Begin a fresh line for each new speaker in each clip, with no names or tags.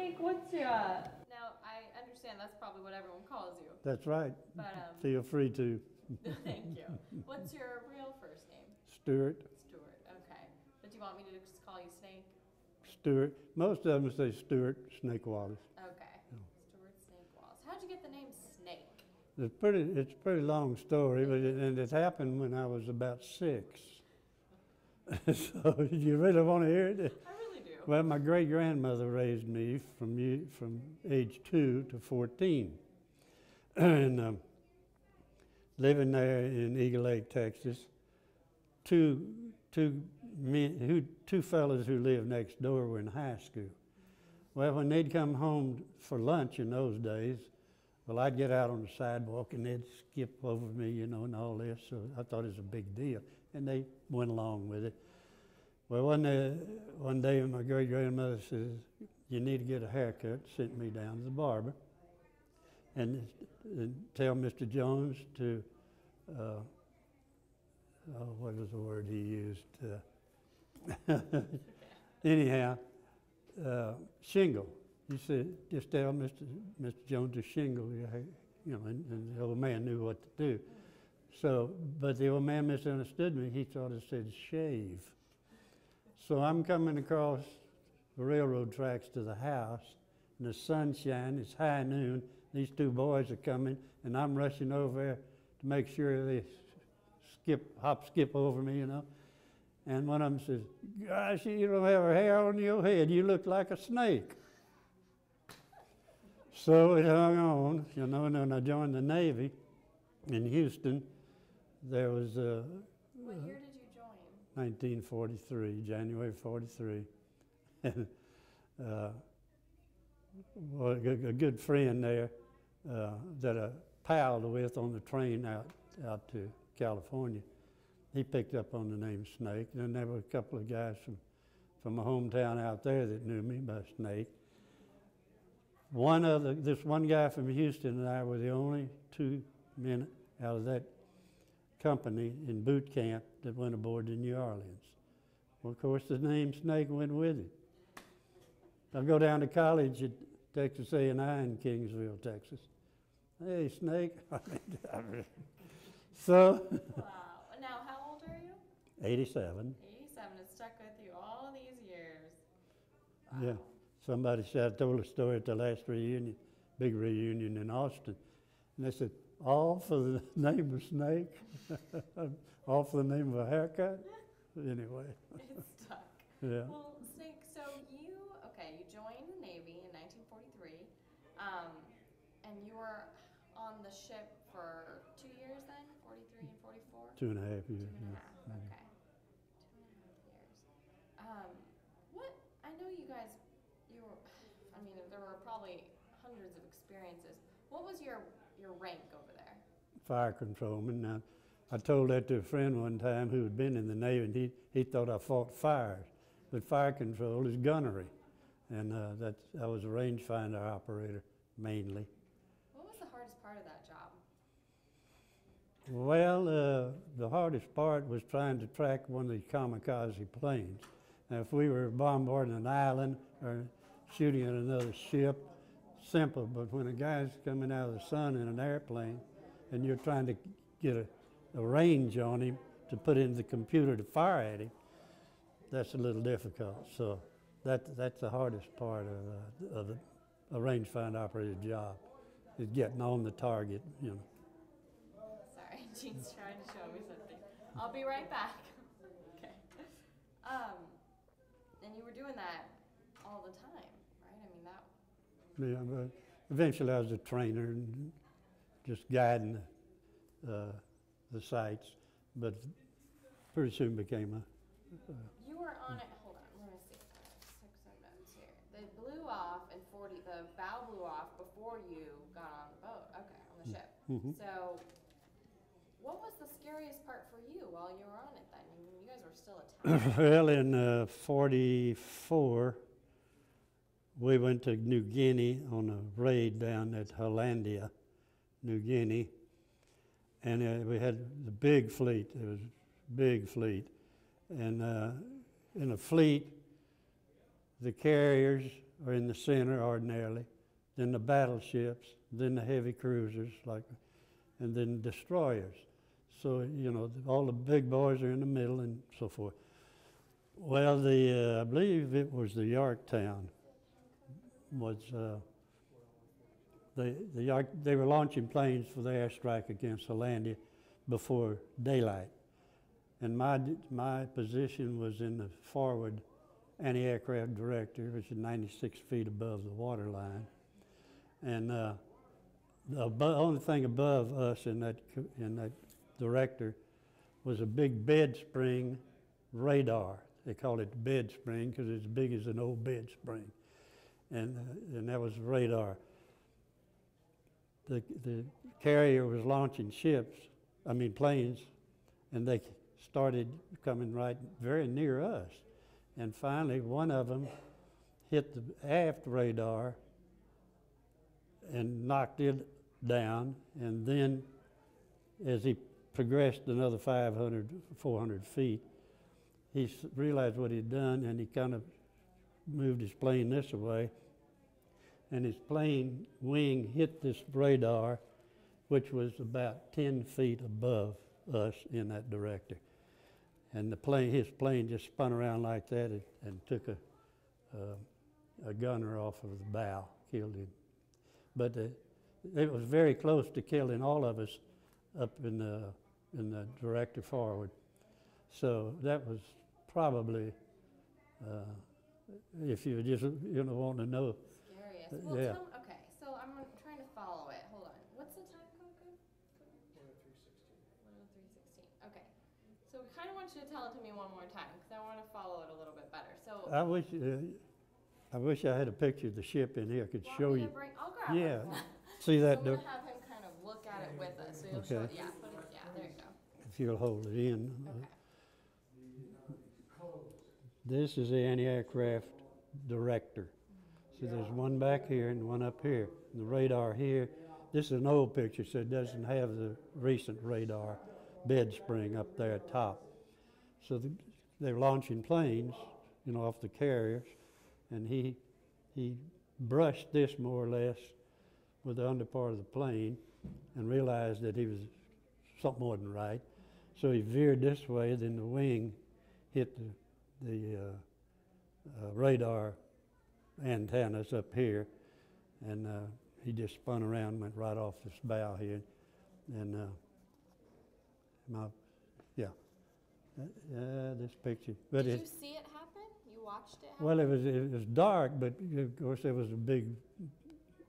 Snake, what's your, now I understand that's probably what everyone calls you.
That's right.
But,
Feel free to.
thank you. What's your real first name?
Stuart.
Stuart, okay. But do you want me to just call you Snake?
Stuart. Most of them say Stuart Snake Wallace.
Okay. Stuart Snake Wallace. How'd you get the name Snake?
It's a pretty long story, but it happened when I was about 6. So you really want to hear it?
I really do.
Well, my great-grandmother raised me from age 2 to 14. And living there in Eagle Lake, Texas, two fellows who lived next door were in high school. Well, when they'd come home for lunch in those days, well, I'd get out on the sidewalk and they'd skip over me, you know, and all this. So I thought it was a big deal, and they went along with it. Well, one day my great-grandmother says, "You need to get a haircut," sent me down to the barber, and tell Mr. Jones to, what was the word he used? Anyhow, shingle. He said, just tell Mr. Jones to shingle your hair, you know, and the old man knew what to do. So, but the old man misunderstood me. He thought it said shave. So I'm coming across the railroad tracks to the house, and the sunshine, it's high noon. These two boys are coming, and I'm rushing over there to make sure they hop, skip over me, you know. And one of them says, "Gosh, you don't have a hair on your head. You look like a snake." So it hung on, you know, and then I joined the Navy in Houston. There was
what year did you join?
1943, January 43. And well, a good friend there that I palled with on the train out to California, he picked up on the name Snake. And then there were a couple of guys from my hometown out there that knew me by Snake. This one guy from Houston and I were the only 2 men out of that company in boot camp that went aboard the New Orleans. Well, of course, the name Snake went with it. I go down to college at Texas A&I in Kingsville, Texas. "Hey, Snake." So.
Wow. Now, how old are you?
87.
87. It's stuck with you all these years. Wow.
Yeah. Somebody said, I told a story at the last reunion, big reunion in Austin, and they said, "All for the name of Snake?" All for the name of a haircut? Anyway.
It's stuck.
Yeah.
Well, Snake, so you joined the Navy in 1943, and you were on the ship for 2 years then, 43 and 44?
2.5 years.
2.5, okay. 2.5 years. I know you guys, there were probably hundreds of experiences. What was your rank over there?
Fire controlman. Now, I told that to a friend one time who had been in the Navy, and he thought I fought fires. But fire control is gunnery, and I was a rangefinder operator mainly.
What was the hardest part of that job?
Well, the hardest part was trying to track one of these kamikaze planes. Now, if we were bombarding an island or shooting at another ship, simple. But when a guy's coming out of the sun in an airplane and you're trying to get a range on him to put in the computer to fire at him, that's a little difficult. So that's the hardest part of a rangefinder operator's job, is getting on the target, you know.
Sorry, Gene's trying to show me something. I'll be right back. Okay. And you were doing that all the time, right?
Yeah, but eventually I was a trainer and just guiding the sites, but pretty soon became
You were on it, hold on, let me see. 6 notes here. They blew off and the bow blew off before you got on the boat, okay, on the ship.
Mm-hmm.
So, what was the scariest part for you while you were on it then? I mean, you guys were still a town.
Well, in 44, we went to New Guinea on a raid down at Hollandia, New Guinea, and we had the big fleet. It was a big fleet. And in a fleet, the carriers are in the center ordinarily, then the battleships, then the heavy cruisers, and then destroyers. So, you know, all the big boys are in the middle and so forth. Well, I believe it was the Yorktown was, they were launching planes for the airstrike against Hollandia before daylight. And my position was in the forward anti-aircraft director, which is 96 feet above the water line. And the only thing above us in that director was a big bed spring radar. They called it the bed spring because it's as big as an old bed spring. And that was radar. The carrier was launching planes, and they started coming right very near us. And finally, one of them hit the aft radar and knocked it down. And then as he progressed another 400 feet, he realized what he'd done, and he kind of moved his plane this way. And his plane wing hit this radar, which was about 10 feet above us in that director. And his plane just spun around like that and took a gunner off of the bow, killed him. But it was very close to killing all of us up in the director forward. So that was probably, if you just want to know.
Scariest. Well,
yeah.
Okay, so I'm trying to follow it. Hold on. What's the time code? 10316. Okay. So I kind of want you to tell it to me one more time because I want to follow it a little bit better. So
I wish I had a picture of the ship in here. I could show you.
I'll grab
Yeah.
it.
See that?
So I'm gonna have him kind of look at it with us. So you'll show.
Okay.
Yeah. There you go.
If you'll hold it in.
Okay.
This is the anti-aircraft director. So there's one back here and one up here. The radar here, this is an old picture, so it doesn't have the recent radar bed spring up there at top. So they're launching planes, off the carriers, and he brushed this more or less with the under part of the plane and realized that something wasn't right. So he veered this way, then the wing hit the radar antennas up here, and he just spun around and went right off this bow here. And this picture. But
Did you see it happen? You watched it happen?
Well, it was dark, but of course there was a big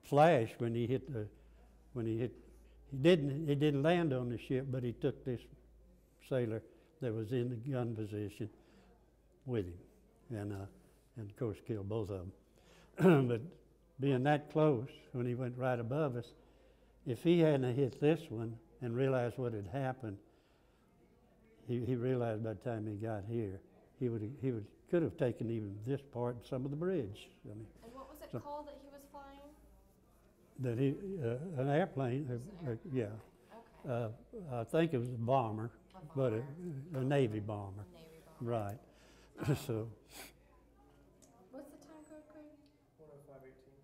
flash when he hit he didn't land on the ship, but he took this sailor that was in the gun position with him, and of course killed both of them. But being that close, when he went right above us, if he hadn't hit this one and realized what had happened, he realized by the time he got here, he could have taken even this part and some of the bridge.
And what was it called that he was flying?
An airplane, yeah.
Okay.
I think it was a bomber, but a Navy bomber.
A Navy bomber.
Right. So.
What's the time code, Craig?
10518.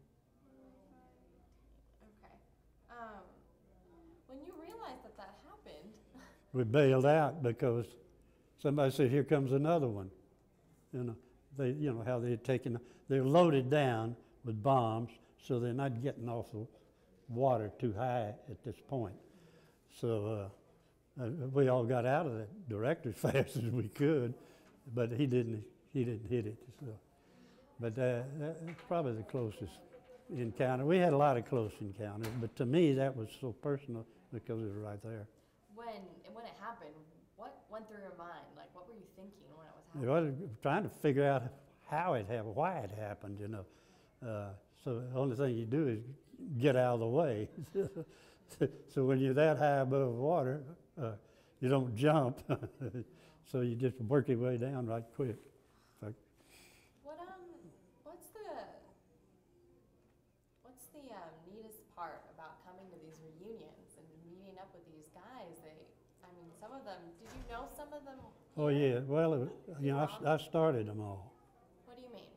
Okay. When you realized that happened,
We bailed out because somebody said, "Here comes another one." How they're loaded down with bombs, so they're not getting off the water too high at this point. So we all got out of that director as fast as we could, but he didn't hit it. So. But that's probably the closest encounter. We had a lot of close encounters, but to me that was so personal because it was right there.
when it happened, what went through your mind? Like, what were you thinking when it was happening?
I was trying to figure out how it happened, why it happened, So the only thing you do is get out of the way. So when you're that high above water, you don't jump. So you just work your way down right quick.
What's the neatest part about coming to these reunions and meeting up with these guys? Some of them, did you know some of them?
Oh yeah, well, I started them all.
What do you mean?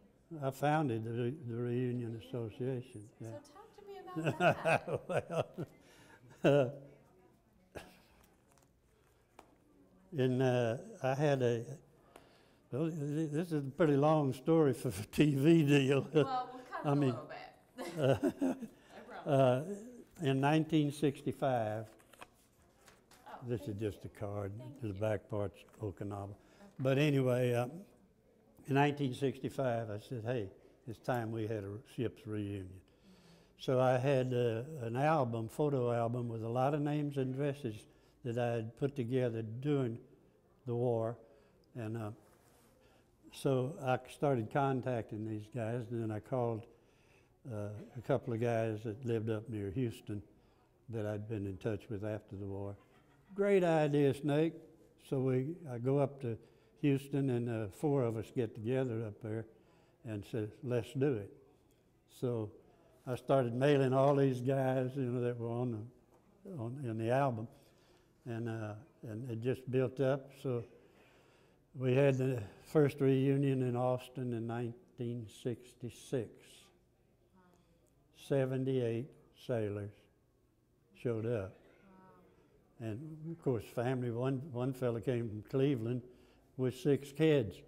I founded the Reunion Association.
So talk to me about that.
Well, I had well, this is a pretty long story for a TV deal.
Well, we'll cut it a little bit. I promise.
In 1965,
Oh,
this
thank
is just a card,
Thank
the
you.
back part's Okinawa. But anyway, in 1965, I said, hey, it's time we had a ship's reunion. So I had an album, photo album, with a lot of names and addresses that I had put together during the war. And so I started contacting these guys, and then I called a couple of guys that lived up near Houston that I'd been in touch with after the war. Great idea, Snake. So I go up to Houston, and 4 of us get together up there and said, let's do it. So I started mailing all these guys, that were in the album, and it just built up. So we had the first reunion in Austin in 1966. 78 sailors showed up. And of course, family, one fella came from Cleveland with 6 kids.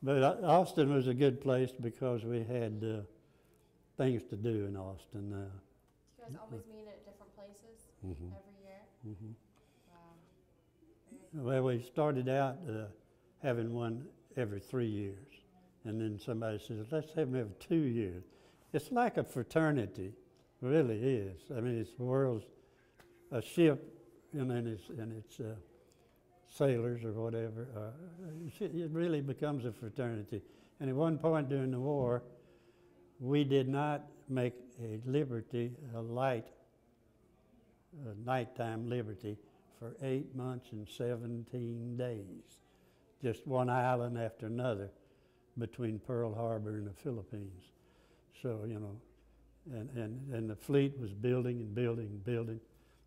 But Austin was a good place because we had things to do in Austin.
Do you guys always meet at different places every year?
Mhm.
Wow.
Well, we started out having one every 3 years. And then somebody says, let's have them every 2 years. It's like a fraternity, it really is. I mean, it's the world's, a ship, and its sailors or whatever. It really becomes a fraternity. And at one point during the war, we did not make a liberty, a nighttime liberty, for 8 months and 17 days. Just one island after another between Pearl Harbor and the Philippines. So, and the fleet was building and building and building.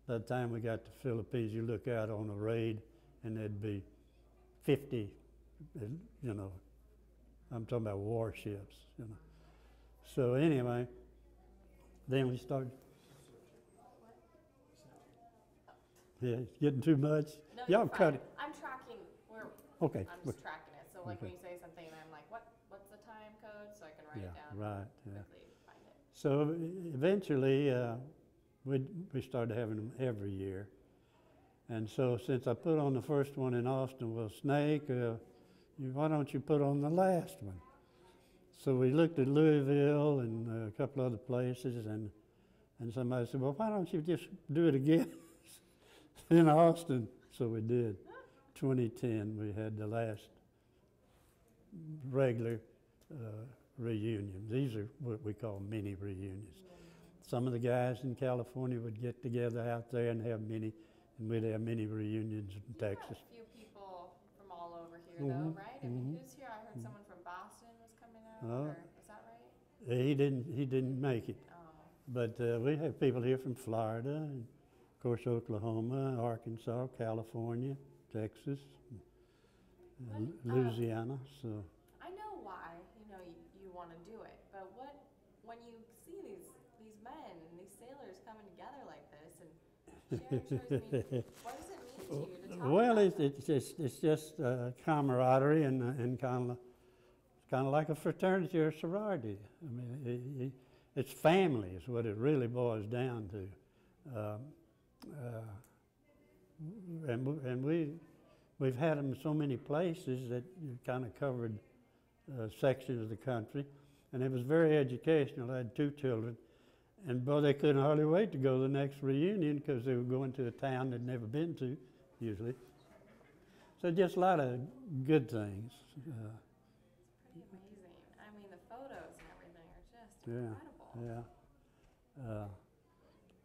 By the time we got to the Philippines, you look out on a raid and there'd be 50, I'm talking about warships, So anyway, then we started. Yeah, it's getting too much.
No,
Y'all
you're
cut
fine.
it.
I'm tracking.
Okay.
I'm just tracking it. So like
Okay.
when you say something, I'm like, what's the time code? So I can write
Yeah,
it down.
right. Yeah.
Quickly find it.
So eventually, we started having them every year. And so since I put on the first one in Austin, well, Snake, why don't you put on the last one? So we looked at Louisville and a couple other places, and somebody said, well, why don't you just do it again in Austin? So we did. 2010, we had the last regular reunion. These are what we call mini reunions. Some of the guys in California would get together out there and have mini, and we'd have mini reunions in Texas.
A few people from all over here, though, right? I mean, who's here? I heard someone from Boston was coming out. Or, is that right?
He didn't make it.
Oh.
But we have people here from Florida, and of course Oklahoma, Arkansas, California, Texas, Louisiana. So
I know why you want to do it, but when you see these men and these sailors coming together like this and sharing stories, what does it mean to you to talk
well,
about
it's just camaraderie and kind of like a fraternity or a sorority. I mean, it's family is what it really boils down to. And we've had them in so many places that you kind of covered sections of the country, and it was very educational. I had 2 children, and boy, they couldn't hardly wait to go to the next reunion because they were going to a town they'd never been to, usually. So just a lot of good things.
It's pretty amazing. I mean, the photos and everything are just incredible.
Yeah.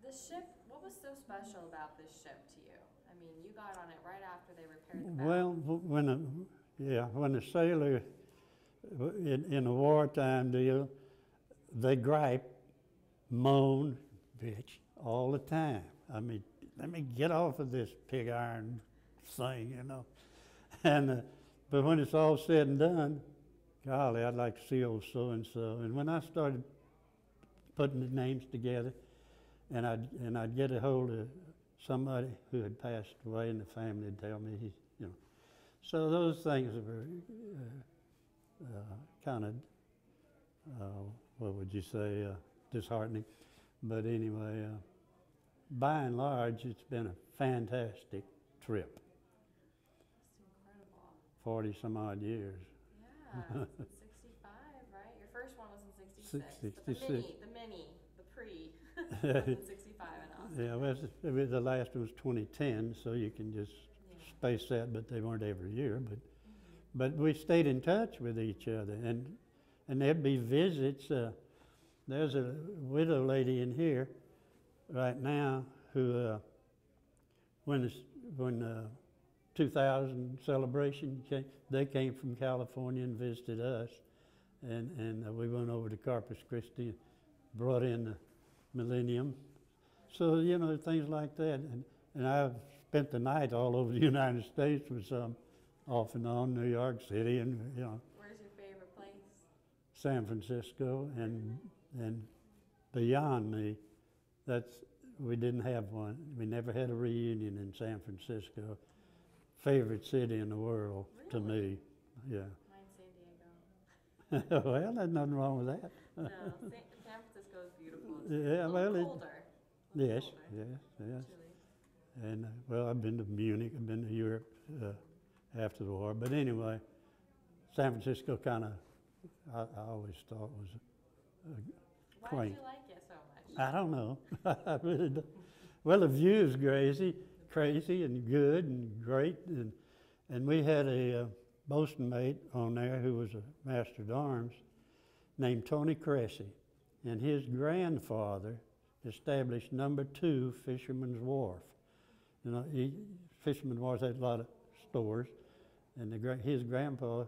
The ship, what was so special about this ship to you? I mean, you got on it right after they repaired the bow.
Well, when the sailor in a wartime deal, they gripe, moan, bitch all the time. I mean, let me get off of this pig iron thing, And But when it's all said and done, golly, I'd like to see old so-and-so. And when I started putting the names together, and I'd get a hold of somebody who had passed away in the family and tell me, you know. So those things were kind of, what would you say, disheartening. But anyway, by and large, it's been a fantastic trip.
It's incredible.
40 some odd years.
Yeah, it's 65, right? Your first one was in 66.
66.
But the mini, the pre, was in 65 and Austin.
Yeah, well, the last one was 2010, so you can just space that, but they weren't every year. But we stayed in touch with each other, and there'd be visits. There's a widow lady in here right now who, when 2000 celebration came, they came from California and visited us, and we went over to Corpus Christi, brought in the Millennium. So, you know, things like that. And I've spent the night all over the United States with some, off and on, New York City, and, you know.
Where's your favorite place?
San Francisco, and beyond me, we didn't have one. We never had a reunion in San Francisco. Favorite city in the world to me, yeah.
Mine's San Diego.
Well, there's nothing wrong with that.
No, San Francisco is beautiful.
Yeah,
A
well,
little colder.
yes,
Colder,
yes.
chilly.
And well, I've been to Munich, I've been to Europe after the war. But anyway, San Francisco kind of, I always thought was
Why
quaint.
did you like it so much?
I don't know. I really don't. Well, the view is crazy and good and great. And we had a bosun mate on there who was a master at arms named Tony Cressy. And his grandfather established number 2 Fisherman's Wharf. You know, Fisherman's Wharf had a lot of stores, and his grandpa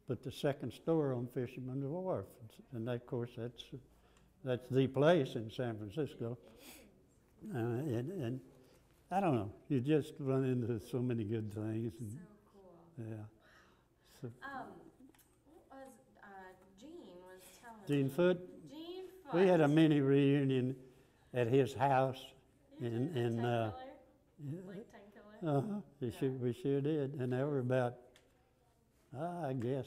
put the second store on Fisherman's Wharf. And that, of course, that's the place in San Francisco. And I don't know, you just run into so many good things. And,
So cool.
yeah. So,
What was, Gene was telling
Gene
me.
Foote,
Gene Foote.
we had a mini reunion at his house
You did
in
the 10 killer?
yeah,
Like 10 killer?
we sure did. And there were about, I guess,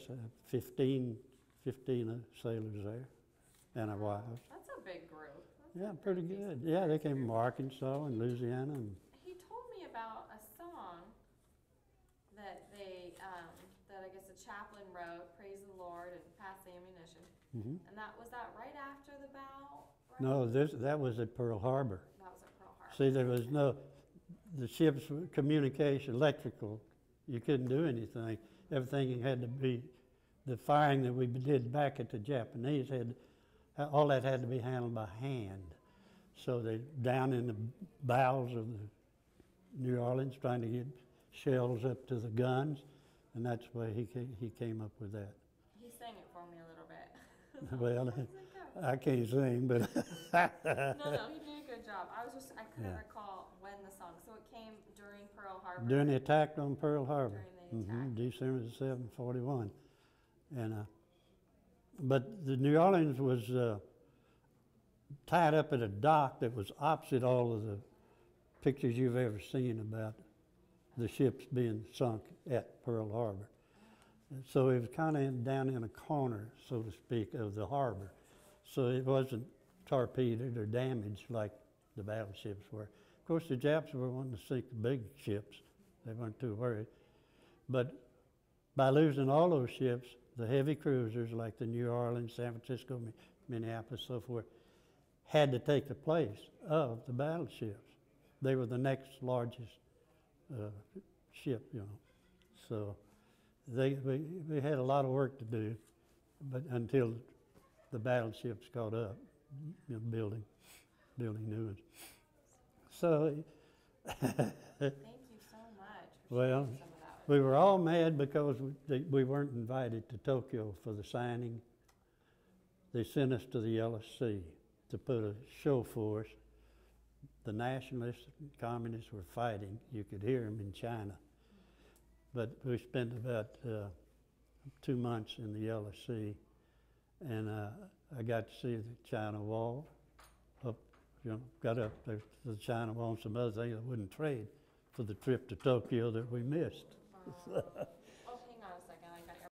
15 sailors there and our wives.
That's a big group.
Yeah, pretty good. Yeah, they came from Arkansas and Louisiana. And
He told me about a song that that I guess a chaplain wrote, Praise the Lord and Pass the Ammunition.
mhm.
And was that right after the battle? Right?
No, that was at Pearl Harbor.
That was at Pearl Harbor.
See, there was the ship's communication, electrical, you couldn't do anything. Everything had to be, the firing that we did back at the Japanese all that had to be handled by hand. So they down in the bowels of the New Orleans trying to get shells up to the guns, and that's why he came up with that.
He sang it for me a little bit.
Well, I can't sing, but
No, he did a good job. I couldn't
Yeah.
recall when the song, so it came during Pearl Harbor.
during the attack on Pearl Harbor,
During the attack.
December the 7th, 41. And, but the New Orleans was tied up at a dock that was opposite all of the pictures you've ever seen about the ships being sunk at Pearl Harbor. And so it was kind of down in a corner, so to speak, of the harbor. So it wasn't torpedoed or damaged like the battleships were. Of course, the Japs were wanting to sink the big ships. They weren't too worried. But by losing all those ships, the heavy cruisers like the New Orleans, San Francisco, Minneapolis, so forth, had to take the place of the battleships. They were the next largest ship, you know. So we had a lot of work to do, but until the battleships caught up, you know, building new ones. So,
Thank you so much for
well,
sharing some of that with
we were all mad because we weren't invited to Tokyo for the signing. They sent us to the Yellow Sea to put a show for us. The nationalists and communists were fighting. You could hear them in China. but we spent about 2 months in the Yellow Sea, and I got to see the China Wall. Got up there to the China Wall and some other things I wouldn't trade for the trip to Tokyo that we missed.